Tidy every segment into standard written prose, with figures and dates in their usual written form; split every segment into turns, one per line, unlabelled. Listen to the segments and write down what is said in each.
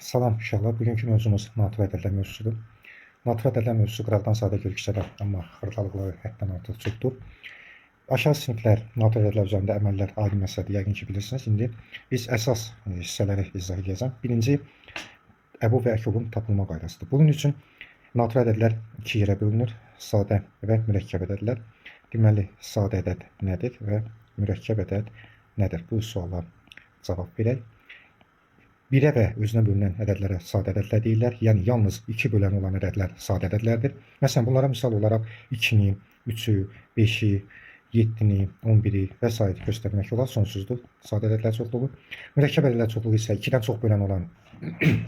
Salam uşaqlar, bugünkü mövzumuz natür ədədlər mövzusudur. Natür ədədlər mövzusu qıraqdan sadə görüksə amma xırdalıqları həddən artıq çoxdur. Aşağı siniflər natür ədədlər üzərində əməllər ayrı məsələdir, yəqin ki bilirsiniz. İndi biz əsas hissələri izah edəcəm. Birinci, əbu və əkobun tapılma qaydasıdır. Bunun üçün natür ədədlər iki yerə bölünür, sadə və mürəkkəb ədədlər. Deməli, sadə ədəd nədir və mürəkkəb ədəd nədir? Bu suala cavab verək. 1-ə və özünə bölünən ədədlərə sadə ədədlər deyirlər. Yəni, yalnız 2 bölən olan ədədlər sadə ədədlərdir. Məsələn, bunlara misal olaraq 2-ni, 3-ü, 5-i, 7-ni, 11-i və s. göstərmək olar. Sonsuzdur sadə ədədlər çoxluğu. Mürəkkəb ədədlər çoxluğu isə 2-dən çox bölən olan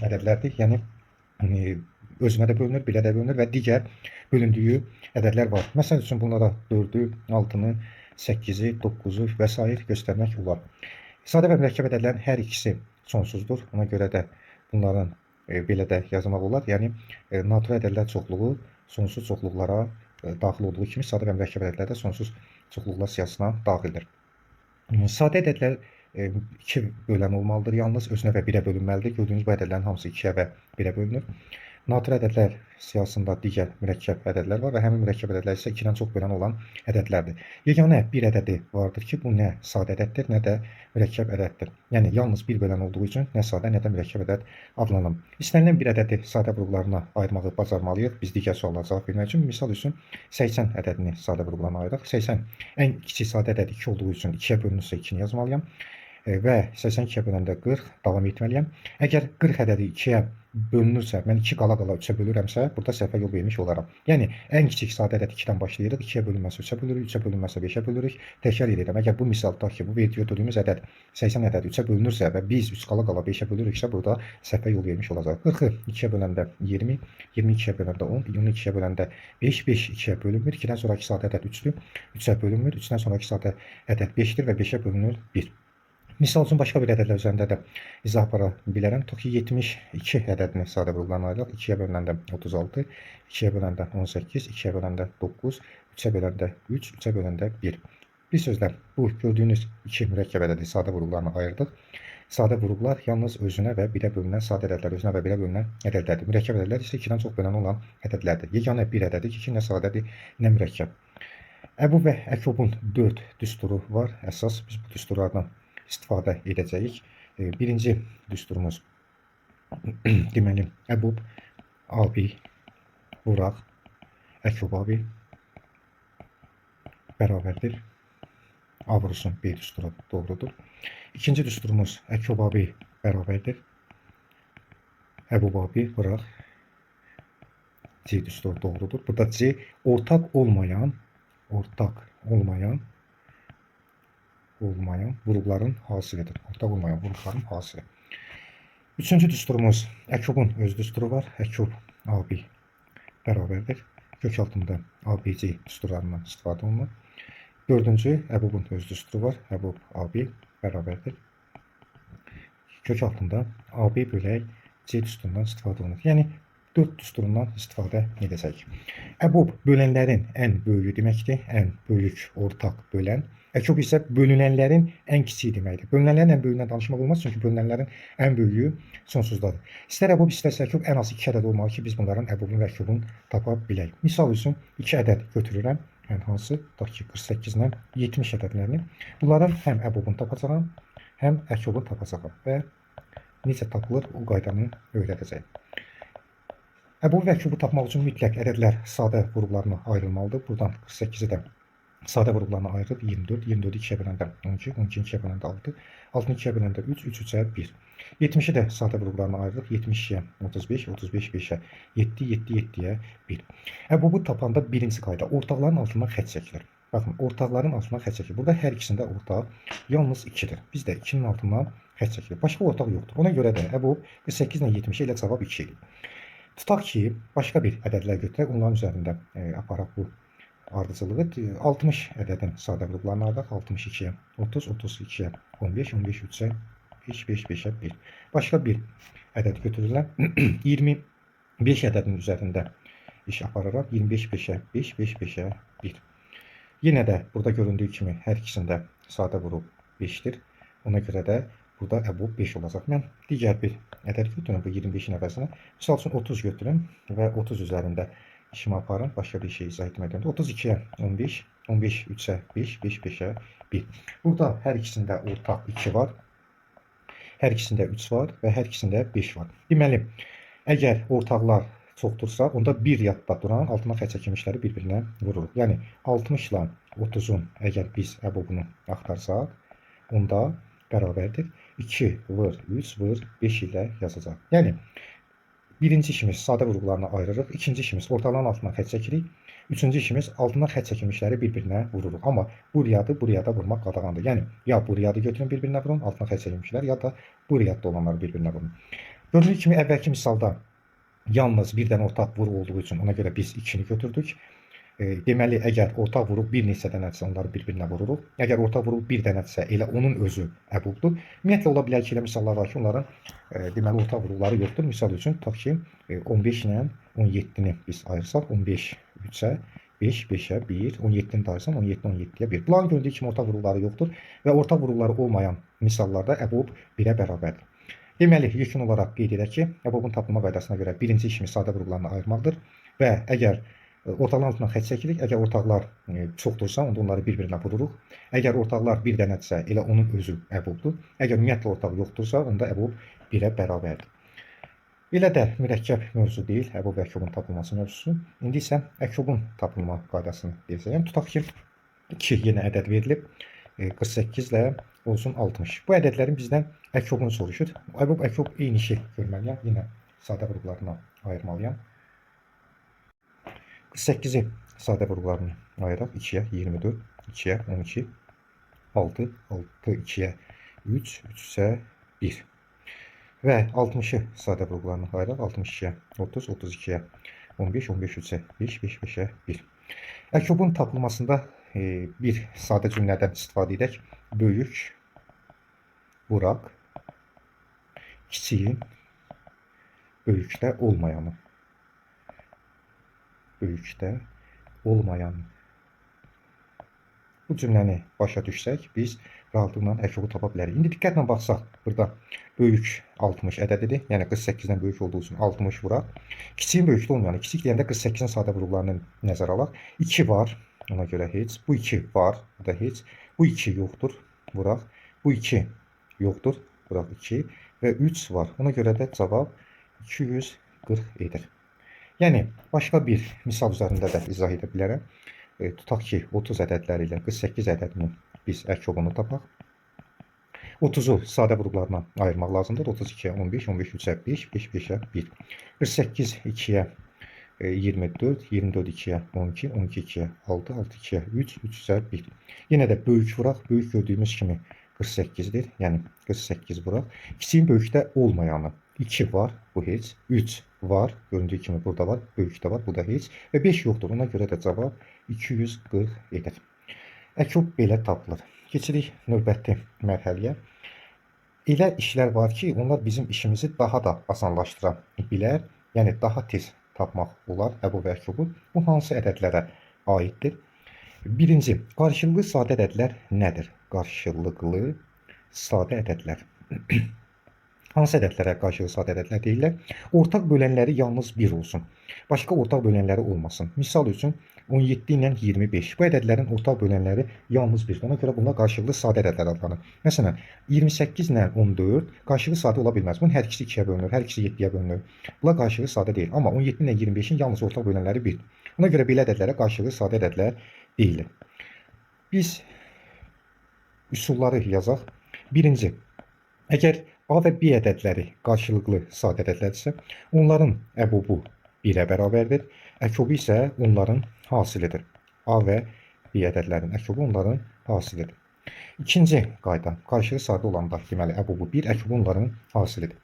ədədlərdir. Yəni, özünə də bölünür, 1-ə də bölünür və digər bölündüyü ədədlər var. Məsəl üçün, bunlara 4-ü, 6-nı, 8-i, 9-u və s. göstərmək olar. Sadə və mürəkkəb ədədlərin hər ikisi sonsuzdur. Ona görə də bunların belə də yazmaq olar. Yəni, natür ədədlər çoxluğu sonsuz çoxluqlara daxil olduğu kimi sadə və mürəkkəb ədədlər də sonsuz çoxluqlar siyahısına daxildir. Sadə ədədlər 2 bölən olmalıdır. Yalnız özünə və 1-ə bölünməlidir. Gördüyünüz bu ədədlərin hamısı 2-yə və 1-ə bölünür. Natür ədədlər siyahısında digər mürəkkəb ədədlər var və həmin mürəkkəb ədədlər isə 2-dən çox bölən olan ədədlərdir. Yeganə bir ədədi vardır ki, bu nə sadə ədəddir, nə də mürəkkəb ədəddir. Yəni, yalnız bir bölən olduğu üçün nə sadə, nə də mürəkkəb ədəd adlanır. İstənilən bir ədədi sadə vurğularına ayırmağı bacarmalıyıq. Biz digər suallara cavab vermək üçün, misal üçün 80 ədədini sadə vurğularına ayıraq. 80 ən kiçik sadə ədəd 2 olduğu üçün 2-yə bölünürsə 2-ni yazmalıyam və 82-yə böləndə 40 davam etməliyəm. Əgər 40 ədədi 2-yə bölünürsə, mən 2 qala-qala 3-ə bölürəmsə, burada səhvə yol vermiş olaram. Yəni, ən kiçik sadə ədəd 2-dən başlayırıq, 2-yə bölünməsə 3-ə bölürük, 3-ə bölünməsə 5-ə bölürük. Təkrar edirəm. Əgər bu misal tutaq ki, bu videoda gördüyümüz ədəd 80 ədəd 3-ə bölünürsə və biz 3 qala-qala 5-ə bölürüksə, burada səhvə yol vermiş olacaq. 40-ı 2-yə böləndə 20, 20-ni 2-yə böləndə 10, 10-u 2-yə böləndə 5, 5 2-yə bölünmür. 2-dən sonraki sadə ədəd 3-dür, 3-ə bölünmür. 3-dən sonraki sadə ədəd 5-dir və 5-ə bölünür 1. Misal üçün, başqa bir ədədlər üzərində də izah apara bilərəm. Tutaq ki, 72 ədədini sadə vurğularına ayıraq. 2-yə böləndə 36, 2-yə böləndə 18, 2-yə böləndə 9, 3-ə böləndə 3, 3-ə böləndə 1. Bir sözlə, bu gördüyünüz 2 mürəkkəb ədədi sadə vurğularına ayırdıq. Sadə vurğular yalnız özünə və 1-ə bölünən sadə ədədlər, özünə və 1-ə bölünən ədədlərdir. Mürəkkəb ədədlər isə 2-dən çox bölən olan ədədlərdir. Yeganə bir ədədir ki, nə sadədir, nə mürəkkəb. Əbu və əkobun 4 düsturu var. Əsas biz bu düsturlardan istifadə edəcəyik. Birinci düsturumuz deməli, əbub, abi, vuraq, əkob abi bərabərdir. A vurulsun B düsturu doğrudur. İkinci düsturumuz əkob abi bərabərdir. Əbub abi, vuraq, C düsturu doğrudur. Burada C ortaq olmayan vurğuların hasilidir. Ortaq olmayan vurğuların hasili. Üçüncü düsturumuz əkobun öz düsturu var. Əkob abi bərabərdir. Kök altında ABC düsturlarından istifadə olunur. Dördüncü əbubun öz düsturu var. Əbub abi bərabərdir. Kök altında AB bölək C düsturundan istifadə olunur. Yəni 4 düsturundan istifadə edəcək. Əbub bölənlərin ən böyüyü deməkdir. Ən böyük ortaq bölən. Əkob isə bölünənlərin ən kiçiyi deməkdir. Bölünənlərin ən böyüyündən danışmaq olmaz, çünki bölünənlərin ən böyüyü sonsuzdadır. İstər əbub, istərsə əkob ən az 2 ədəd olmalı ki, biz bunların əbubun və əkobun tapa bilək. Misal üçün 2 ədəd götürürəm. Yəni hansı? Tutaq ki, 48 ilə 70 ədədlərini. Bunların həm əbubunu tapacağam, həm əkobunu tapacağam və necə tapılır o qaydanı öyrədəcəyim. Əbub və əkobu tapmaq üçün mütləq ədədlər sadə vurğularına ayrılmalıdır. Buradan 48-i də sadə vurğularına ayırıb 24, 24-ü 2-yə böləndə 12, 12-ni 2-yə böləndə 6, 6-nı 2-yə böləndə 3, 3 3-ə 1. 70-i də sadə vurğularına ayırıb 70-yə 35, 35 5-ə 7, 7 7-yə 1. Əbubu tapanda birinci qayda ortaqların altından xətt çəkilir. Baxın, ortaqların altından xətt çəkilir. Burada hər ikisində ortaq yalnız 2-dir. Bizdə 2-nin altından xətt çəkilir. Başqa ortaq yoxdur. Ona görə də əbub 48 ilə 70 ilə cavab 2 edir. Tutaq ki, başqa bir ədədlər götürək, onların üzərində aparaq bu ardıcılığı. 60 ədədin sadə vurğularına ayıraq. 62-yə 30, 32-yə 15, 15 3-ə 5, 5 5-ə 1. Başqa bir ədəd götürürlər. 25 ədədin üzərində iş apararaq 25 5-ə 5, 5 5-ə 1. Yenə də burada göründüyü kimi hər ikisində sadə vurğu 5-dir. Ona görə də burada əbu 5 olacaq. Mən digər bir ədəd götürüm bu 25-in əvəzinə. Misal üçün 30 götürüm və 30 üzərində işimi aparım. Başqa bir şey izah etmək edəndə 32-yə 15, 15 3-ə 5, 5 5-ə 1. Burada hər ikisində ortaq 2 var. Hər ikisində 3 var və hər ikisində 5 var. Deməli, əgər ortaqlar çoxdursa, onda bir yadda duran altına xətt çəkilmişləri bir-birinə vururuq. Yəni 60 ilə 30-un əgər biz əbobunu axtarsaq, onda bərabərdir 2 vur 3 vur 5 ilə yazacaq. Yəni birinci işimiz sadə vurğularına ayırırıq, ikinci işimiz ortaların altına xətt çəkirik, üçüncü işimiz altına xətt çəkilmişləri bir-birinə vururuq. Amma bu riyadı bu riyada vurmaq qadağandır. Yəni ya bu riyadı götürün bir-birinə vurun, altına xətt çəkilmişlər, ya da bu riyadda olanları bir-birinə vurun. Gördüyünüz kimi əvvəlki misalda yalnız bir dənə ortaq vurğu olduğu üçün ona görə biz 2-ni götürdük. Deməli, əgər ortaq vurğu bir neçə dənədirsə, onları bir-birinə vururuq. Əgər ortaq vurğu bir dənədirsə, elə onun özü əbubdur. Ümumiyyətlə, ola bilər ki, elə misallar var ki, onların deməli, ortaq vurğuları yoxdur. Misal üçün, tutaq ki, 15 ilə 17-ni biz ayırsaq, 15 3-ə 5, 5-ə 1, 17-ni də ayırsam, 17, 17-yə 1. Bunların gördüyü kimi ortaq vurğuları yoxdur və ortaq vurğuları olmayan misallarda əbub 1-ə bərabərdir. Deməli, yekun olaraq qeyd edək ki, əbobun tapılma qaydasına görə birinci işimiz sadə vurğularına ayırmaqdır və əgər ortaqların altına xətt çəkirik, əgər ortaqlar çoxdursa, onda onları bir-birinə vururuq. Əgər ortaqlar bir dənədirsə, elə onun özü əbubdur. Əgər ümumiyyətlə ortaq yoxdursa, onda əbub 1-ə bərabərdir. Elə də mürəkkəb mövzu deyil, əbub və əkobun tapılması mövzusu. İndi isə əkobun tapılma qaydasını deyəcəyəm. Tutaq ki, 2 yenə ədəd verilib, 48 ilə olsun 60. Bu ədədlərin bizdən əkobunu soruşur. Əbub, əkob eyni şey görməliyəm. Yenə sadə vurğularına ayırmalıyam. 48-i sadə vurğularını ayıraq. 2-yə 24, 2-yə 12, 6, 6, 2-yə 3, 3-ə 1. Və 60-ı sadə vurğularını ayıraq. 62-yə 30, 32-yə 15, 15, 3-ə 5, 5, 5-ə 1. Əkobun tapılmasında bir sadə cümlədən istifadə edək. Böyük vuraq, kiçiyin böyükdə olmayanı. Böyükdə olmayanı. Bu cümləni başa düşsək, biz rahatlıqla əkobu tapa bilərik. İndi diqqətlə baxsaq, burada böyük 60 ədədidir. Yəni 48-dən böyük olduğu üçün 60 vuraq. Kiçiyin böyükdə olmayanı. Kiçik deyəndə 48-in sadə vurğularını nəzərə alaq. 2 var, ona görə heç. Bu 2 var, bu da heç. Bu 2 yoxdur, vuraq. Bu 2 yoxdur, vuraq 2 və 3 var. Ona görə də cavab 240 edir. Yəni, başqa bir misal üzərində də izah edə bilərəm. Tutaq ki, 30 ədədləri ilə 48 ədədinin biz əkobunu tapaq. 30-u sadə vurğularına ayırmaq lazımdır. 32-yə 15, 15 3-ə 5, 5 5-ə 1. 48 2-yə 24, 24 2-yə 12, 12 2-yə 6, 6 2-yə 3, 3-ə 1. Yenə də böyük vuraq. Böyük gördüyümüz kimi 48-dir. Yəni 48 vuraq. Kiçiyin böyükdə olmayanı 2 var, bu heç. 3 var, göründüyü kimi burada var. Böyükdə var, bu da heç. Və 5 yoxdur. Ona görə də cavab 240 edir. Əkob belə tapılır. Keçirik növbəti mərhələyə. Elə işlər var ki, onlar bizim işimizi daha da asanlaşdıra bilər. Yəni daha tez tapmaq olar əbub və əkobu. Bu hansı ədədlərə aiddir? Birinci, qarşılıqlı sadə ədədlər nədir? Qarşılıqlı sadə ədədlər. Hansı ədədlərə qarşılıqlı sadə ədədlər deyirlər? Ortaq bölənləri yalnız 1 olsun. Başqa ortaq bölənləri olmasın. Misal üçün 17 ilə 25. Bu ədədlərin ortaq bölənləri yalnız 1. Ona görə bunlar qarşılıqlı sadə ədədlər adlanır. Məsələn, 28 ilə 14 qarşılıqlı sadə ola bilməz. Bunun hər ikisi 2-yə bölünür, hər ikisi 7-yə bölünür. Bunlar qarşılıqlı sadə deyil. Amma 17 ilə 25-in yalnız ortaq bölənləri 1. Ona görə belə ədədlərə qarşılıqlı sadə ədədlər deyilir. Biz üsulları yazaq. Birinci, əgər A və B ədədləri qarşılıqlı sadə ədədlərdirsə, onların əbubu 1-ə bərabərdir. Əkobu isə onların hasilidir. A və B ədədlərin əkobu onların hasilidir. İkinci qayda, qarşılıqlı sadə olanda, deməli, əbubu 1, əkobu onların hasilidir.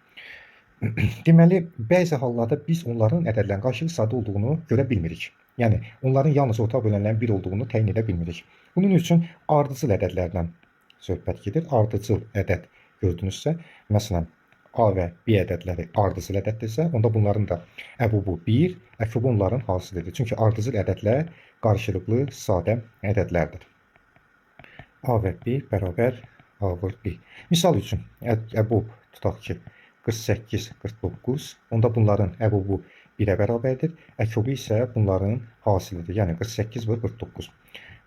Deməli, bəzi hallarda biz onların ədədlərin qarşılıqlı sadə olduğunu görə bilmirik. Yəni, onların yalnız ortaq bölənlərin 1 olduğunu təyin edə bilmirik. Bunun üçün ardıcıl ədədlərdən söhbət gedir. Ardıcıl ədəd gördünüzsə, məsələn, A və B ədədləri ardıcıl ədəddirsə, onda bunların da əbubu 1, əkobu onların hasilidir. Çünki ardıcıl ədədlər qarşılıqlı sadə ədədlərdir. A və B bərabər A vur B. Misal üçün, əbub tutaq ki, 48, 49. Onda bunların əbubu 1-ə bərabərdir. Əkobu isə bunların hasilidir. Yəni 48 vur 49.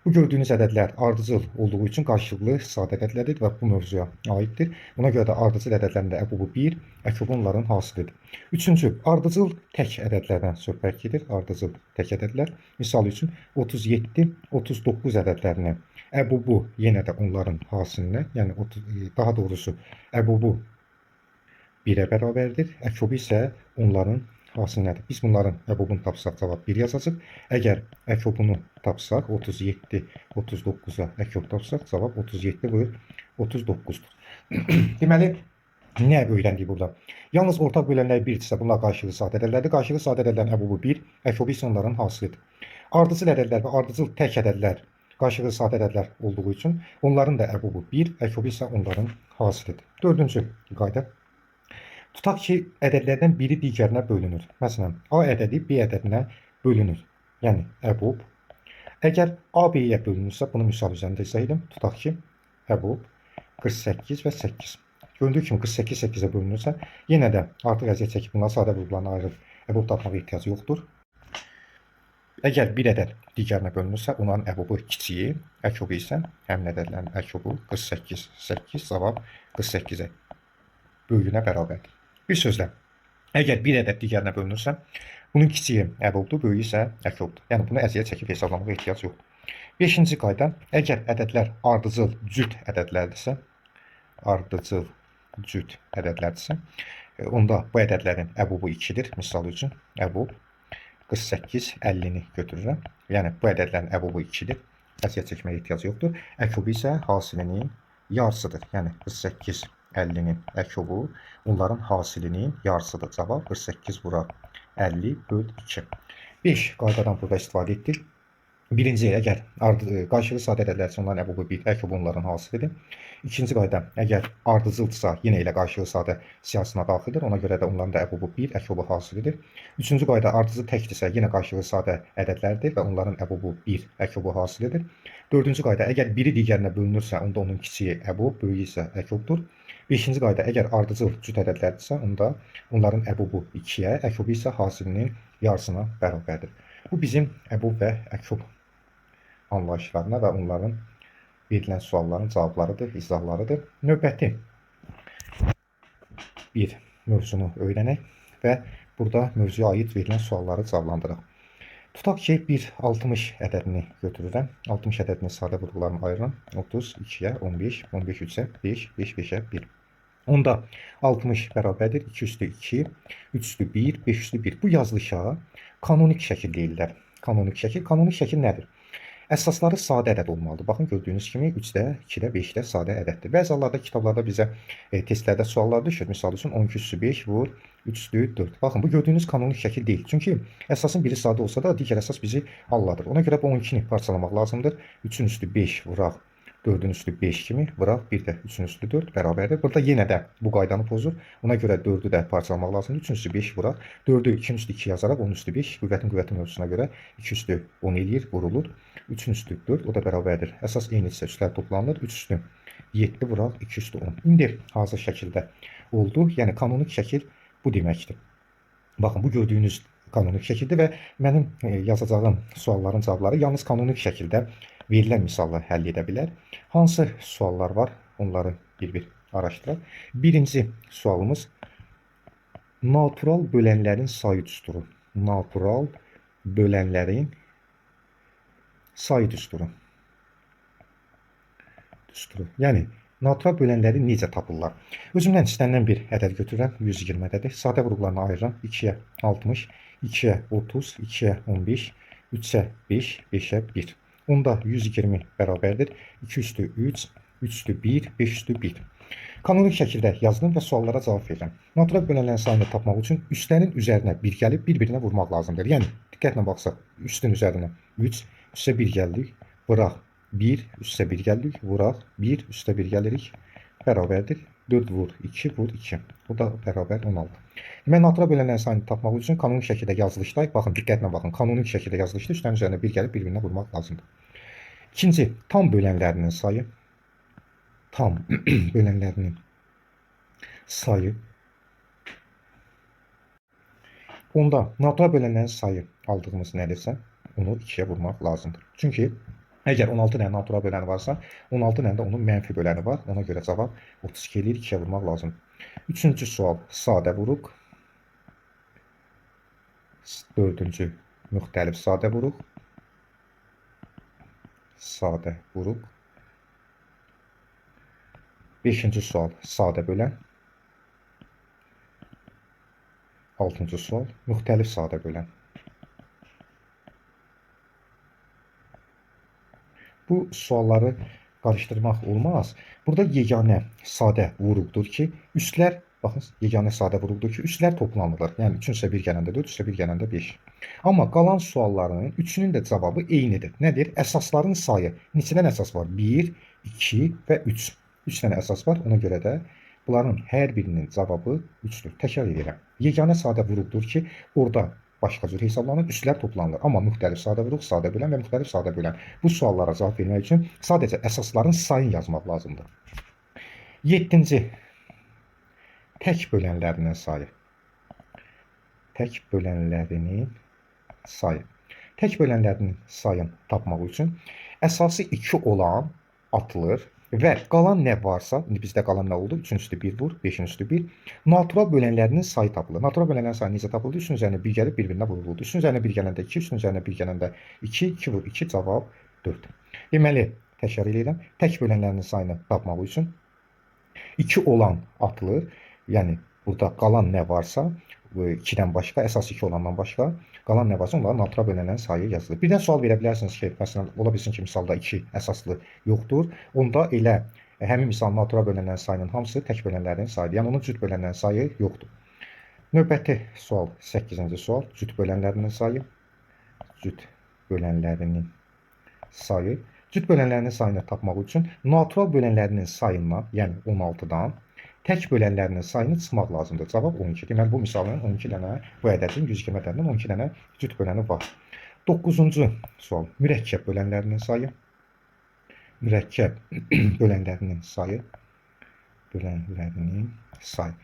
Bu gördüyünüz ədədlər ardıcıl olduğu üçün qarşılıqlı sadə ədədlərdir və bu mövzuya aiddir. Buna görə də ardıcıl ədədlərin də əbubu 1, əkobu onların hasilidir. Üçüncü, ardıcıl tək ədədlərdən söhbət gedir. Ardıcıl tək ədədlər. Misal üçün 37, 39 ədədlərinin əbubu yenə də onların hasilinə, yəni daha doğrusu əbubu 1-ə bərabərdir. Əkobu isə onların hasilinədir. Biz bunların əbubunu tapsaq cavab 1 yazacaq. Əgər əkobunu tapsaq 37, 39-a əkob tapsaq cavab 37 vur 39-dur. Deməli, nə öyrəndik burada? Yalnız ortaq bölənlər 1-dirsə bunlar qarşılıqlı sadə ədədlərdir. Qarşılıqlı sadə ədədlərin əbubu 1, əkobu isə onların hasilidir. Ardıcıl ədədlər və ardıcıl tək ədədlər qarşılıqlı sadə ədədlər olduğu üçün onların da əbubu 1, əkobu isə onların hasilidir. Dördüncü qayda. Tutaq ki, ədədlərdən biri digərinə bölünür. Məsələn, A ədədi B ədədinə bölünür. Yəni, əbub. Əgər A B-yə bölünürsə, bunu misal üzərində izah edim. Tutaq ki, əbub 48 və 8. Göründüyü kimi 48 8-ə bölünürsə, yenə də artıq əziyyət çəkib bunlar sadə vurgularına ayırıb əbub tapmağa ehtiyac yoxdur. Əgər bir ədəd digərinə bölünürsə, onların əbubu kiçiyi, əkobu isə həmin ədədlərin əkobu 48 8, cavab 48-ə bölünə bərabərdir. Bir sözlə, əgər bir ədəd digərinə bölünürsə, bunun kiçiyi əbubdur, böyüyü isə əkobdur. Yəni, bunu əziyyət çəkib hesablamağa ehtiyac yoxdur. 5-ci qayda, əgər ədədlər ardıcıl cüt ədədlərdirsə, onda bu ədədlərin əbubu 2-dir. Misal üçün, əbub 48, 50-ni götürürəm. Yəni, bu ədədlərin əbubu 2-dir. Əziyyət çəkməyə ehtiyac yoxdur. Əkobu isə hasilinin yarısıdır. Yəni, 48, 50-nin əkobu onların hasilinin yarısıdır. Cavab 48 vura 50 böl 2. 5 qaydadan burada istifadə etdik. Birinci, əgər qarşılıqlı sadə ədədlərsə onların əbubu 1, əkobu onların hasilidir. İkinci qayda, əgər ardıcıldırsa yenə elə qarşılıqlı sadə siyahısına daxildir. Ona görə də onların da əbubu 1, əkobu hasilidir. Üçüncü qayda, ardıcıl təkdirsə yenə qarşılıqlı sadə ədədlərdir və onların əbubu 1, əkobu hasilidir. Dördüncü qayda, əgər biri digərinə bölünürsə, onda onun kiçiyi əbub, böyüyü isə əkobdur. Beşinci qayda, əgər ardıcıl cüt ədədlərdirsə, onda onların əbubu 2-yə, əkobu isə hasilinin yarısına bərabərdir. Bu bizim əbub və əkob anlayışlarına və onların verilən sualların cavablarıdır, izahlarıdır. Növbəti bir mövzunu öyrənək və burada mövzuya aid verilən sualları cavablandıraq. Tutaq ki, bir 60 ədədini götürürəm. 60 ədədini sadə vurgularına ayırıram. 30, 2-yə, 15, 15 3-ə, 5, 5 5-ə, 1. Onda 60 bərabərdir 2 üstü 2, 3 üstü 1, 5 üstü 1. Bu yazılışa kanonik şəkil deyirlər. Kanonik şəkil nədir? Əsasları sadə ədəd olmalıdır. Baxın, gördüyünüz kimi 3-də, 2-də, 5-də sadə ədəddir. Bəzi hallarda kitablarda bizə testlərdə suallar düşür. Misal üçün 12 üstü 5 vur 3 üstü 4. Baxın, bu gördüyünüz kanonik şəkil deyil. Çünki əsasın biri sadə olsa da digər əsas bizi alladır. Ona görə bu 12-ni parçalamaq lazımdır. 3-ün üstü 5 vuraq 4-ün üstü 5 kimi vuraq, bir də 3-ün üstü 4 bərabərdir. Burada yenə də bu qaydanı pozur. Ona görə 4-ü də parçalamaq lazımdır. 3-ün üstü 5 vuraq. 4-ü 2-nin üstü 2 yazaraq 10-ün üstü 5. Qüvvətin mövzusuna görə 2 üstü 10 eləyir, vurulur. 3-ün üstü 4, o da bərabərdir. Əsas eynidirsə üstlər toplanılır. 3 üstü 7 vuraq, 2 üstü 10. İndi hazır şəkildə oldu. Yəni kanonik şəkil bu deməkdir. Baxın, bu gördüyünüz kanonik şəkildir və mənim yazacağım sualların cavabları yalnız kanonik şəkildə verilən misalla həll edə bilər. Hansı suallar var? Onları bir-bir araşdıraq. Birinci sualımız natural bölənlərin sayı düsturu. Natural bölənlərin sayı düsturu. Yəni, natural bölənləri necə tapırlar? Özümdən istənilən bir ədəd götürürəm. 120 ədədi. Sadə vurgularına ayırıram. 2-yə 60, 2-yə 30, 2-yə 15, 3-ə 5, 5-ə 1. Onda 120 bərabərdir. 2 üstü 3, 3 üstü 1, 5 üstü 1. Kanonik şəkildə yazdım və suallara cavab verirəm. Natural bölənlərin sayını tapmaq üçün üstlərin üzərinə 1 gəlib bir-birinə vurmaq lazımdır. Yəni, diqqətlə baxsaq, üstün üzərinə 3, üstə 1 gəldik, vuraq 1, üstə 1 gəldik, vuraq 1, üstə 1 gəlirik, bərabərdir. 4 vur 2, vur 2. Bu da bərabər 16. Mən natural bölənlərin sayını tapmaq üçün kanonik şəkildə yazılışdayıq. Baxın, diqqətlə baxın. Kanonik şəkildə yazılışda üstlərin üzərinə 1 gəlib bir-birinə vurmaq lazımdır. İkinci, tam bölənlərinin sayı. tam bölənlərinin sayı. Onda natural bölənlərin sayı aldığımız nədirsə, onu 2'ye vurmaq lazımdır. Çünki əgər 16 dənə natural böləni varsa, 16 dənə də onun mənfi böləni var. Ona görə cavab 32 eləyir, 2'ye vurmaq lazımdır. Üçüncü sual sadə vuruq. Dördüncü müxtəlif sadə vuruq. Sadə vuruq. Beşinci sual sadə bölən. Altıncı sual müxtəlif sadə bölən. Bu sualları qarışdırmaq olmaz. Burada yeganə sadə vuruqdur ki, üstlər, baxın, yeganə sadə vuruqdur ki, üstlər toplanılır. Yəni 3 üstə 1 gələndə 4, üstə 1 gələndə 5. Amma qalan sualların üçünün də cavabı eynidir. Nədir? Əsasların sayı. Neçədən əsas var? 1, 2 və 3. 3 dənə əsas var. Ona görə də bunların hər birinin cavabı 3'dür. Təkrar edirəm. Yeganə sadə vuruqdur ki, orada başqa cür hesablanır, üstlər toplanılır. Amma müxtəlif sadə vuruq, sadə bölən və müxtəlif sadə bölən. Bu suallara cavab vermək üçün sadəcə əsasların sayını yazmaq lazımdır. 7-ci tək bölənlərinin sayı. Tək bölənlərinin sayı. Tək bölənlərinin sayını tapmaq üçün əsası 2 olan atılır. Və qalan nə varsa, indi bizdə qalan nə oldu? 3'ün üstü 1 vur, 5'in üstü 1. Natural bölənlərinin sayı tapılır. Natural bölənlərin sayı necə tapıldı? 3'ün üzərinə 1 gəlib bir-birinə vuruldu. 3'ün üzərinə 1 gələndə 2, 3'ün üzərinə 1 gələndə 2, 2 vur 2, cavab 4. Deməli, təkrar edirəm. Tək bölənlərinin sayını tapmaq üçün 2 olan atılır. Yəni, burada qalan nə varsa, 2'dən başqa, əsas 2 olandan başqa, qalan nə varsa onların natural bölənlərin sayı yazılır. Birdən sual verə bilərsiniz ki, məsələn, ola bilsin ki, misalda 2 əsaslı yoxdur. Onda elə həmin misal natural bölənlərin sayının hamısı tək bölənlərin sayıdır. Yəni onun cüt bölənlərin sayı yoxdur. Növbəti sual 8-ci sual. Cüt bölənlərinin sayı. Cüt bölənlərinin sayı. Cüt bölənlərinin sayını tapmaq üçün natural bölənlərinin sayından, yəni 16'dan tək bölənlərinin sayını çıxmaq lazımdır. Cavab 12. Deməli, bu misalın 12 dənə, bu ədədin 120 ədədindən 12 dənə cüt böləni var. 9-cu sual. Mürəkkəb bölənlərinin sayı. Mürəkkəb bölənlərinin sayı. Bölənlərinin sayı.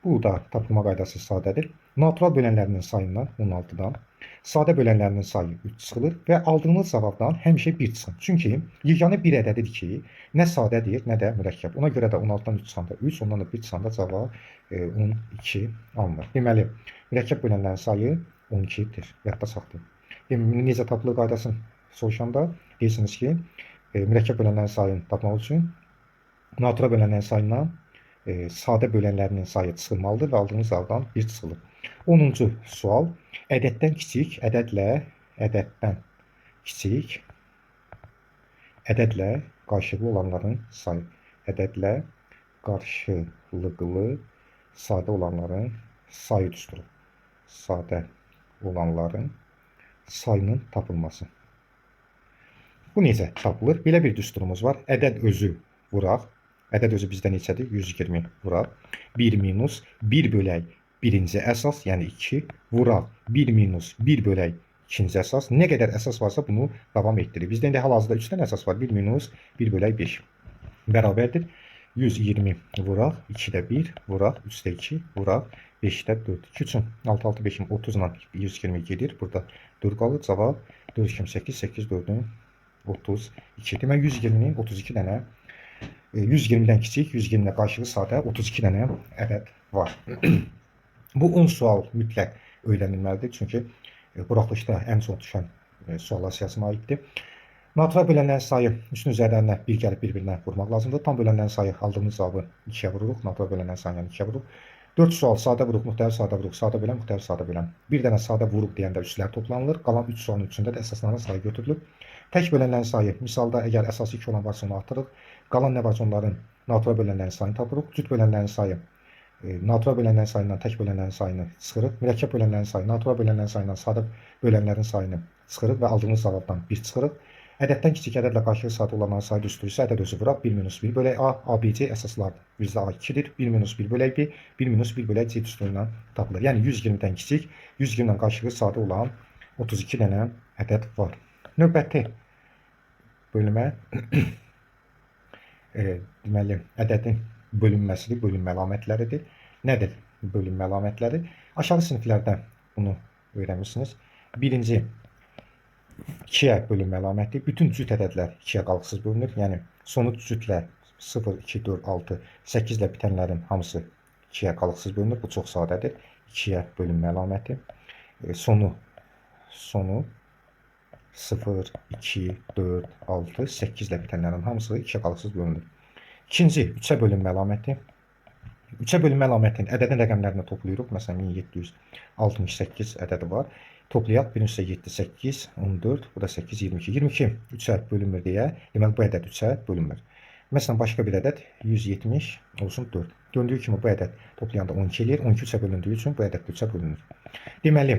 Bu da tapılma qaydası sadədir. Natural bölənlərinin sayından 16'dan sadə bölənlərinin sayı 3 çıxılır və aldığınız cavabdan həmişə 1 çıxın. Çünki yeganə bir ədədidir ki, nə sadədir, nə də mürəkkəb. Ona görə də 16'dan 3 çıxanda 3, ondan da 1 çıxanda cavab 12 alınır. Deməli, mürəkkəb bölənlərin sayı 12'dir. Yadda saxlayın. Necə tapılır qaydasını soruşanda deyirsiniz ki, mürəkkəb bölənlərin sayını tapmaq üçün natural bölənlərin sayından sadə bölənlərinin sayı çıxılmalıdır və aldığınız cavabdan 1 çıxılır. 10-cu sual. Ədəddən kiçik, ədəddən kiçik, ədədlə qarşılıqlı olanların sayı. Ədədlə qarşılıqlı sadə olanların sayı düsturu. Sadə olanların sayının tapılması. Bu necə tapılır? Belə bir düsturumuz var. Ədəd özü vuraq. Ədəd özü bizdə neçədir? 120 vuraq. 1 minus 1 bölək birinci əsas, yəni 2 vuraq. 1 minus 1 bölək ikinci əsas. Nə qədər əsas varsa bunu davam etdirir. Bizdə indi hal-hazırda 3 dənə əsas var. 1 minus 1 bölək 5 bərabərdir. 120 vuraq. 2'də 1 vuraq. 3'də 2 vuraq. 5'də 4. 2 üçün 6, 6, 5'in 30 ilə 120 gedir. Burada 4 qalır. Cavab 4, 28, 8, 4'ün 32. Demək 120'nin 32 dənə 120'dən kiçik, 120'də qarşılığı sadə 32 dənə ədəd var. Bu 10 sual mütləq öyrənilməlidir. Çünki buraxılışda ən çox düşən suallar siyasına aiddir. Natural bölənlərin sayı 3'ün üzərlərinə 1 gəlib bir-birinə vurmaq lazımdır. Tam bölənlərin sayı aldığımız cavabı 2'yə vururuq. Natural bölənlərin sayını 2'yə vururuq. 4 sual sadə vuruq, müxtəlif sadə vuruq, sadə bölən, müxtəlif sadə bölən. Bir dənə sadə vuruq deyəndə üslər toplanılır. Qalan 3 sualın üçündə də əsasların sayı götürülür. Tək bölənlərin sayı, misalda əgər əsası 2 olan varsa onu artırıq. Qalan nə varsa onların natural bölənlərin sayını tapırıq. Cüt bölənlərin sayı natural bölənlərin sayından tək bölənlərin sayını çıxırıq. Mürəkkəb bölənlərin sayı natural bölənlərin sayından sadə bölənlərin sayını çıxırıq və aldığımız cavabdan 1 çıxırıq. Ədəddən kiçik ədədlə qarşılığı sadə olanların sayı düsturu isə ədəd özü vuraq. 1 minus 1 bölək A, ABC əsaslardır. Bizdə A 2'dir. 1 minus 1 bölək B, 1 minus 1 bölək C düsturu ilə tapılır. Yəni 120'dən kiçik, 120'dən qarşılığı sadə olan 32 dənə ədəd var. Növbəti bölümə deməli, ədədin bölünməsidir, bölünmə əlamətləridir. Nədir bölünmə əlamətləri? Aşağı siniflərdə bunu öyrənmişsiniz. Birinci, 2-yə bölünmə əlaməti. Bütün cüt ədədlər 2-yə qalıqsız bölünür. Yəni, sonu cütlər 0, 2, 4, 6, 8 ilə bitənlərin hamısı 2-yə qalıqsız bölünür. Bu çox sadədir. 2-yə bölünmə əlaməti. Sonu 0, 2, 4, 6, 8 ilə bitənlərin hamısı 2-yə qalıqsız bölünür. İkinci, 3-ə bölünmə əlaməti. 3-ə bölünmə əlamətinin ədədin rəqəmlərini toplayırıq. Məsələn, 1768 ədədi var. Toplayaq 1 + 7, 8, 14, bu da 8, 22. 22 3-ə bölünmür deyə, deməli bu ədəd 3-ə bölünmür. Məsələn, başqa bir ədəd 170 olsun 4. Gördüyü kimi bu ədəd toplayanda 12 eləyir. 12 3-ə bölündüyü üçün bu ədəd 3-ə bölünür. Deməli,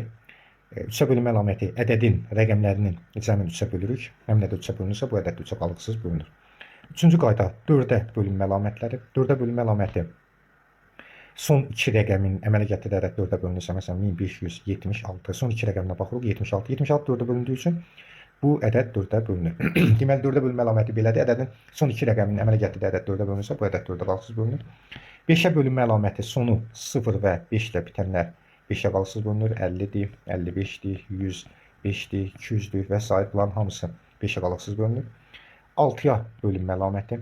3-ə bölünmə əlaməti ədədin rəqəmlərinin cəmini 3-ə bölürük. Həmin ədəd 3-ə bölünürsə, bu ədəd 3-ə qalıqsız bölünür. Üçüncü qayda 4-ə bölünmə əlamətləri. 4-ə bölünmə əlaməti son 2 rəqəmin əmələ gətirərək 4-ə bölünürsə, məsələn 1576, son 2 rəqəminə baxırıq 76. 76 4-ə bölündüyü üçün bu ədəd 4-ə bölünür. Deməli 4-ə bölünmə əlaməti belədir. Ədədin son 2 rəqəminin əmələ gətirdiyi ədəd 4-ə bölünürsə, bu ədəd 4-ə qalıqsız bölünür. 5-ə bölünmə əlaməti sonu 0 və 5 ilə bitənlər 5-ə qalıqsız bölünür. 50-dir, 55-dir, 105-dir, 200-dür və s. Bunların hamısı 5-ə qalıqsız bölünür. 6-ya bölünmə əlaməti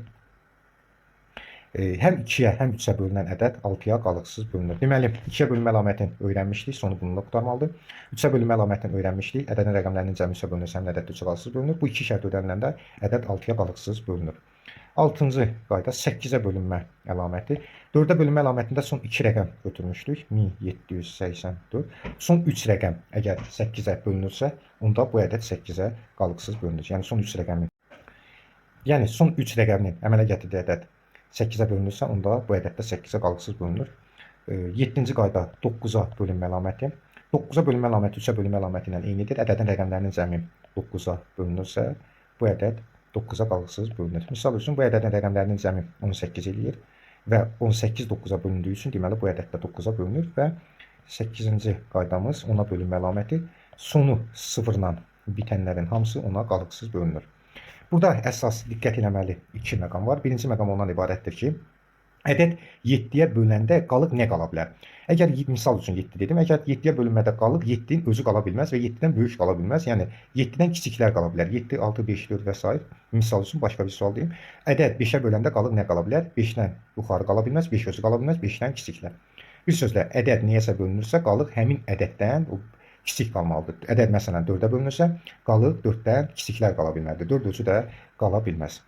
həm 2-yə, həm 3-ə bölünən ədəd 6-ya qalıqsız bölünür. Deməli, 2-yə bölünmə əlamətini öyrənmişdik, sonu bununla qurtarmalıdır. 3-ə bölünmə əlamətini öyrənmişdik, ədədin rəqəmlərinin cəmi 3-ə bölünürsə, həmin ədəd 3-ə qalıqsız bölünür. Bu 2 şərt öyrəniləndə ədəd 6-ya qalıqsız bölünür. 6-cı qayda 8-ə bölünmə əlaməti. 4-ə bölünmə əlamətində son 2 rəqəm götürmüşdük, 1784. Son 3 rəqəm əgər 8-ə bölünürsə, onda bu ədəd 8-ə qalıqsız bölünür. Yəni, son 3 rəqəmin əmələ gətirdiyi ədəd 8-ə bölünürsə, onda bu ədəd də 8-ə qalıqsız bölünür. 7-ci qayda 9-a bölünmə əlaməti. 9-a bölünmə əlaməti 3-ə bölünmə əlaməti ilə eynidir. Ədədin rəqəmlərinin cəmi 9-a bölünürsə, bu ədəd 9-a qalıqsız bölünür. Misal üçün, bu ədədin rəqəmlərinin cəmi 18 eləyir və 18 9-a bölündüyü üçün, deməli, bu ədəd də 9-a bölünür və 8-ci qaydamız 10-a bölünmə əlaməti. Sonu 0-la bitənlərin hamısı 10-a qalıqsız bölünür. Burada əsas diqqət eləməli 2 məqam var. Birinci məqam ondan ibarətdir ki, ədəd 7-yə böləndə qalıq nə qala bilər? Əgər misal üçün 7 dedim, əgər 7-yə bölünmədə qalıq 7-nin özü qala bilməz və 7-dən böyük qala bilməz. Yəni 7-dən kiçiklər qala bilər. 7, 6, 5, 4 və s. Misal üçün başqa bir sual deyim. Ədəd 5-ə böləndə qalıq nə qala bilər? 5-dən yuxarı qala bilməz, 5 özü qala bilməz, 5-dən kiçiklər. Bir sözlə, ədəd nəyəsə bölünürsə, qalıq həmin ədəddən kiçik qalmalıdır. Ədəd məsələn 4-ə bölünürsə, qalıq 4-dən kiçiklər qala bilməlidir. 4 özü də qala bilməz.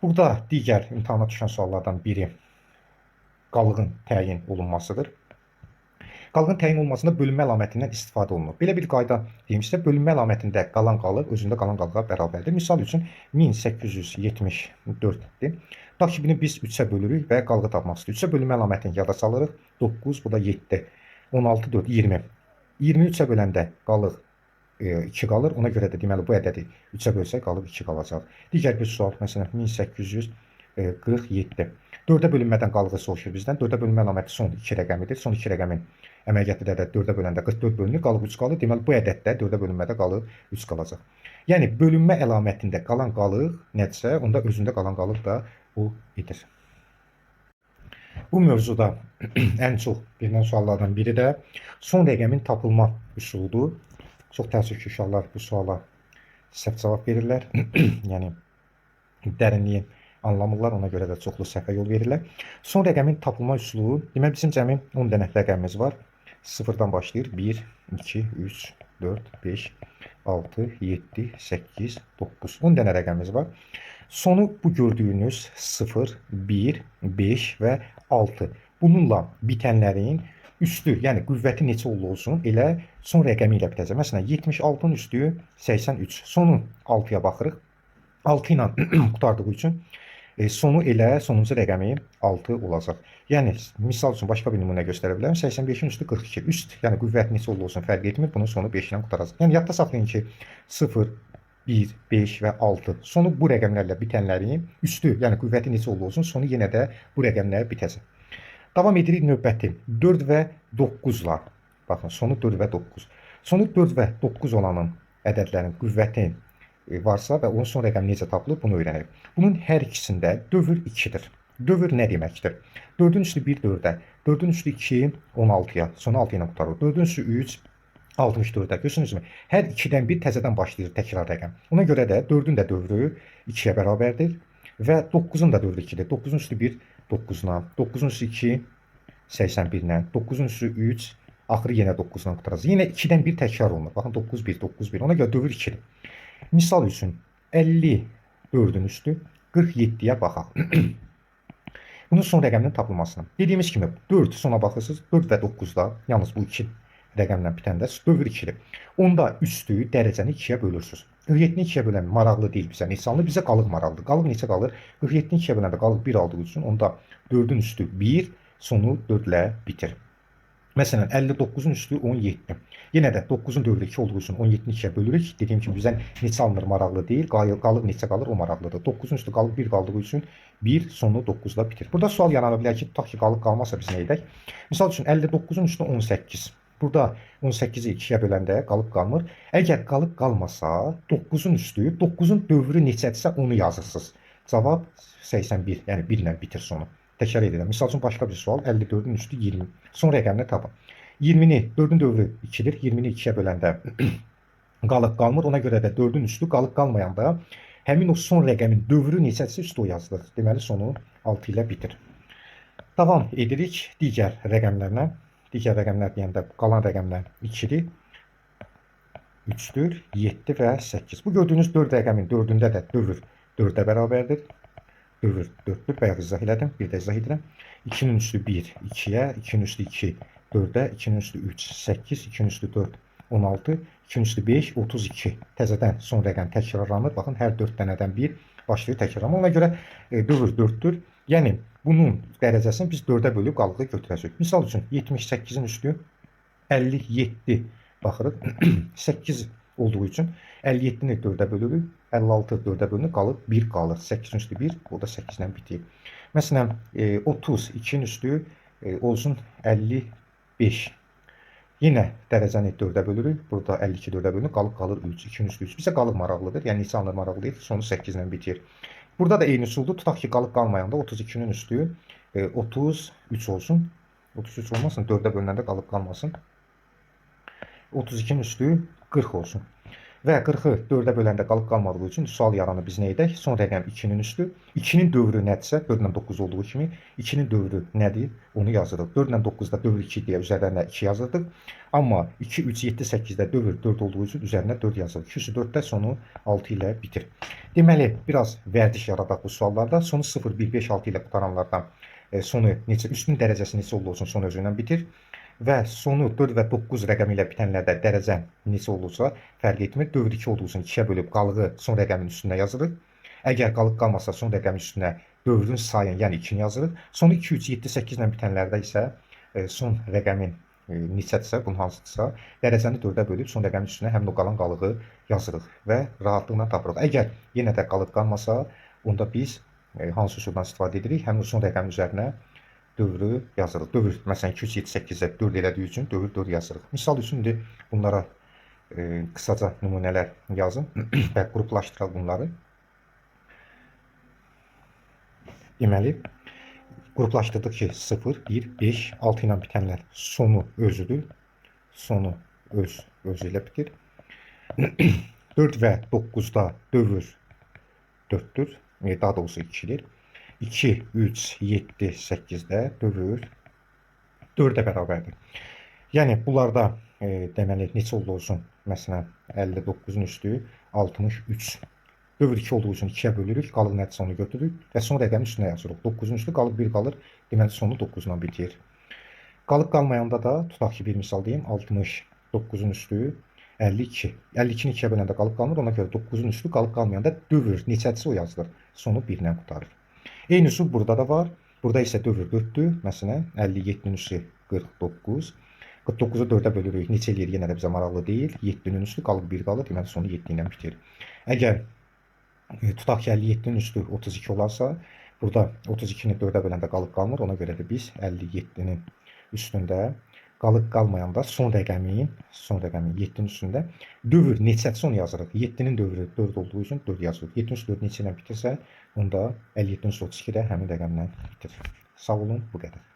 Burada digər imtahana düşən suallardan biri qalığın təyin olunmasıdır. Qalığın təyin olunmasında bölünmə əlamətindən istifadə olunur. Belə bir qayda deyimizdə, bölünmə əlamətində qalan qalıq özündə qalan qalığa bərabərdir. Misal üçün 1874-dir. Tutaq ki, bunu biz 3-ə bölürük və qalığı tapmaq istəyirik. 3-ə bölünmə əlamətini yada salırıq. 9, bu da 7, 16, 4, 20. 23-ə böləndə qalıq 2 qalır. Ona görə də deməli bu ədədi 3-ə bölsək qalıq 2 qalacaq. Digər bir sual, məsələn 1847. 4-ə bölünmədən qalığı soruşur bizdən. 4-ə bölünmə əlaməti son 2 rəqəmidir. Son 2 rəqəmin əmələ gətirdiyi ədəd 4-ə böləndə 44 bölünür, qalıq 3 qalır. Deməli bu ədəddə 4-ə bölünmədə qalıq 3 qalacaq. Yəni bölünmə əlamətində qalan qalıq nədirsə, onda özündə qalan qalıq da bu edir. Bu mövzuda ən çox bilinən suallardan biri də son rəqəmin tapılma üsuludur. Çox təəssüf ki, uşaqlar bu suala səhv cavab verirlər. Yəni, dərinliyi anlamırlar, ona görə də çoxlu səhvə yol verirlər. Son rəqəmin tapılma üsulu, deməli, bizim cəmi 10 dənə rəqəmimiz var. 0-dan başlayır. 1, 2, 3, 4, 5, 6, 7, 8, 9. 10 dənə rəqəmimiz var. Sonu bu gördüyünüz 0, 1, 5 və 6. Bununla bitənlərin üstü, yəni qüvvəti neçə olsun, elə son rəqəmi ilə bitəcək. Məsələn, 76-nın üstü 83. Sonu 6-ya baxırıq. 6 ilə qutardığı üçün sonu elə sonuncu rəqəmi 6 olacaq. Yəni, misal üçün başqa bir nümunə göstərə bilərəm. 85-in üstü 42. Üst, yəni qüvvəti neçə olsun fərq etmir. Bunun sonu 5 ilə qutaracaq. Yəni, yadda saxlayın ki, 0, 1, 5 və 6. Sonu bu rəqəmlərlə bitənlərin üstü, yəni qüvvəti neçə olsun, sonu yenə də bu rəqəmlərlə bitəcək. Davam edirik növbəti 4 və 9-la. Baxın, sonu 4 və 9. Sonu 4 və 9 olanın ədədlərin qüvvəti varsa və onun son rəqəmi necə tapılır bunu öyrənək. Bunun hər ikisində dövr 2-dir. Dövr nə deməkdir? 4-ün üstü 1 4-ə, 4-ün üstü 2 16-ya, sonra 6 ilə qutarır. 4-ün üstü 3 64-ə. Görürsünüzmü? Hər 2-dən bir təzədən başlayır təkrar rəqəm. Ona görə də 4-ün də dövrü 2-yə bərabərdir və 9-un da dövrü 2-dir. 9-un üstü 1 9-la, 9-un üstü 2 81-lə, 9-un üstü 3 axırı yenə 9-la qutaracaq. Yenə 2-dən bir təkrar olunur. Baxın 9 1 9 1. Ona görə dövr 2-dir. Misal üçün 54-ün üstü 47-yə baxaq. Bunun son rəqəminin tapılmasına. Dediyimiz kimi 4 sona baxırsınız. 4 və 9-da yalnız bu 2 rəqəmlə bitəndə dövr 2-dir. Onda üstü dərəcəni 2-yə bölürsünüz. 47-ni 2-yə bölən maraqlı deyil bizə. Neçanlı bizə qalıq maraqlıdır. Qalıq neçə qalır? 47-ni 2-yə böləndə qalıq 1 aldığı üçün onda 4-ün üstü 1, sonu 4 ilə bitir. Məsələn 59-un üstü 17. Yenə də 9-un dövrü 2 olduğu üçün 17-ni 2-yə bölürük. Dediyim kimi bizə neçə alınır maraqlı deyil. Qalıq neçə qalır o maraqlıdır. 9-un üstü qalıq 1 qaldığı üçün 1 sonu 9-da bitir. Burada sual yarana bilər ki, tutaq ki qalıq qalmasa biz nə edək? Misal üçün 59-un üstü 18. Burada 18-i 2-yə böləndə qalıq qalmır. Əgər qalıq qalmasa 9-un üstü, 9-un dövrü neçədirsə onu yazırsınız. Cavab 81, yəni 1 ilə bitir sonu. Təkrar edirəm. Misal üçün başqa bir sual. 54-ün üstü 20. Son rəqəmini tapın. 20-ni 4-ün dövrü 2-dir. 20-ni 2-yə böləndə qalıq qalmır. Ona görə də 4-ün üstü qalıq qalmayanda həmin o son rəqəmin dövrü neçədirsə üstü o yazılır. Deməli sonu 6 ilə bitir. Davam edirik digər rəqəmlərlə. Digər rəqəmlər deyəndə qalan rəqəmlər 2-dir, 3-dür, 7 və 8. Bu gördüyünüz 4 rəqəmin 4-ündə də dövr 4-ə bərabərdir. Dövr 4-dür, bayaq izah elədim, bir də izah edirəm. 2-nin üstü 1, 2-yə, 2-nin üstü 2, 4-ə, 2-nin üstü 3, 8, 2-nin üstü 4, 16, 2-nin üstü 5, 32. Təzədən son rəqəm təkrarlanır. Baxın, hər 4 dənədən bir başlayır təkrarlanma. Ona görə dövr 4-dür. Yəni, bunun dərəcəsini biz 4-ə bölüb qalığı götürəcək. Misal üçün, 78-in üstü 57 baxırıq. 8 olduğu üçün 57-ni 4-ə bölürük. 56 4-ə bölünür, qalır 1 qalır. 8-in üstü 1, o da 8 ilə bitir. Məsələn, 32-nin üstü olsun 55. Yenə dərəcəni 4-ə bölürük. Burada 52 4-ə bölünür, qalır 3. 2-nin üstü 3. Bizə qalıq maraqlıdır. Yəni neçə alınır maraqlı deyil. Sonu 8 ilə bitir. Burada da eyni üsuldur. Tutaq ki, qalıq qalmayanda 32-nin üstü 33 olsun. 33 olmasın, 4-ə bölünəndə qalıq qalmasın. 32-nin üstü 40 olsun. Və 40-ı 4-ə böləndə qalıq qalmadığı üçün sual yaranır biz nə edək? Son rəqəm 2-nin üstü. 2-nin dövrü nədirsə, 4 ilə 9 olduğu kimi 2-nin dövrü nədir? Onu yazırıq. 4 ilə 9-da dövr 2 deyə üzərinə 2 yazırdıq. Amma 2, 3, 7, 8-də dövr 4 olduğu üçün üzərinə 4 yazırıq. 2 4-də sonu 6 ilə bitir. Deməli, biraz vərdiş yaradaq bu suallarda. Sonu 0, 1, 5, 6 ilə qutaranlardan sonu necə, üstün dərəcəsi neçə olursa son özü ilə bitir. Və sonu 4 və 9 rəqəmi ilə bitənlərdə dərəcə neçə olursa fərq etmir. Dövr 2 olduğu üçün 2-yə bölüb qalığı son rəqəmin üstünə yazırıq. Əgər qalıq qalmasa son rəqəmin üstünə dövrün sayını, yəni 2-ni yazırıq. Sonu 2, 3, 7, 8 ilə bitənlərdə isə son rəqəmin neçədirsə, bunun hansıdırsa, dərəcəni 4-ə bölüb son rəqəmin üstünə həmin o qalan qalığı yazırıq və rahatlıqla tapırıq. Əgər yenə də qalıq qalmasa, onda biz hansı üsuldan istifadə edirik? Həmin o son rəqəmin üzərinə dövrü yazırıq. Dövr, məsələn, 2, 3, 7, 8-ə 4 elədiyi üçün dövr 4 yazırıq. Misal üçün, bunlara qısaca nümunələr yazın və qruplaşdıraq bunları. Deməli, qruplaşdırdıq ki, 0, 1, 5, 6 ilə bitənlər sonu özüdür. Sonu özü ilə bitir. 4 və 9-da dövr 4-dür. Daha doğrusu 2-dir. 2, 3, 7, 8-də dövr 4-ə bərabərdir. Yəni, bunlarda deməli, neçə olsun? Məsələn, 59-un üstü 63. Dövr 2 olduğu üçün 2-yə bölürük, qalıq nəticə onu götürürük və son rəqəmin üstünə yazırıq. 9-un üstü qalıq 1 qalır, deməli sonu 9-la bitir. Qalıq qalmayanda da, tutaq ki, bir misal deyim, 69-un üstü 52. 52-ni 2-yə böləndə qalıq qalmır, ona görə 9-un üstü qalıq qalmayanda dövr neçədirsə o yazılır. Sonu 1 ilə qutarır. Eyni üsul burada da var. Burada isə dövr 4-dür. Məsələn, 57-nin üstü 49. 49-u 4-ə bölürük. Neçə eləyir yenə də bizə maraqlı deyil. 7-nin üstü qalıq 1 qalır. Deməli, sonu 7 ilə bitir. Əgər tutaq ki, 57-nin üstü 32 olarsa, burada 32-ni 4-ə böləndə qalıq qalmır. Ona görə də biz 57-nin üstündə qalıq qalmayanda son rəqəmin 7-nin üstündə dövr neçədirsə onu yazırıq. 7-nin dövrü 4 olduğu üçün 4 yazırıq. 7-nin üstü 4 neçə ilə bitirsə, onda 57-nin üstü 32 də həmin rəqəmlə bitir. Sağ olun, bu qədər.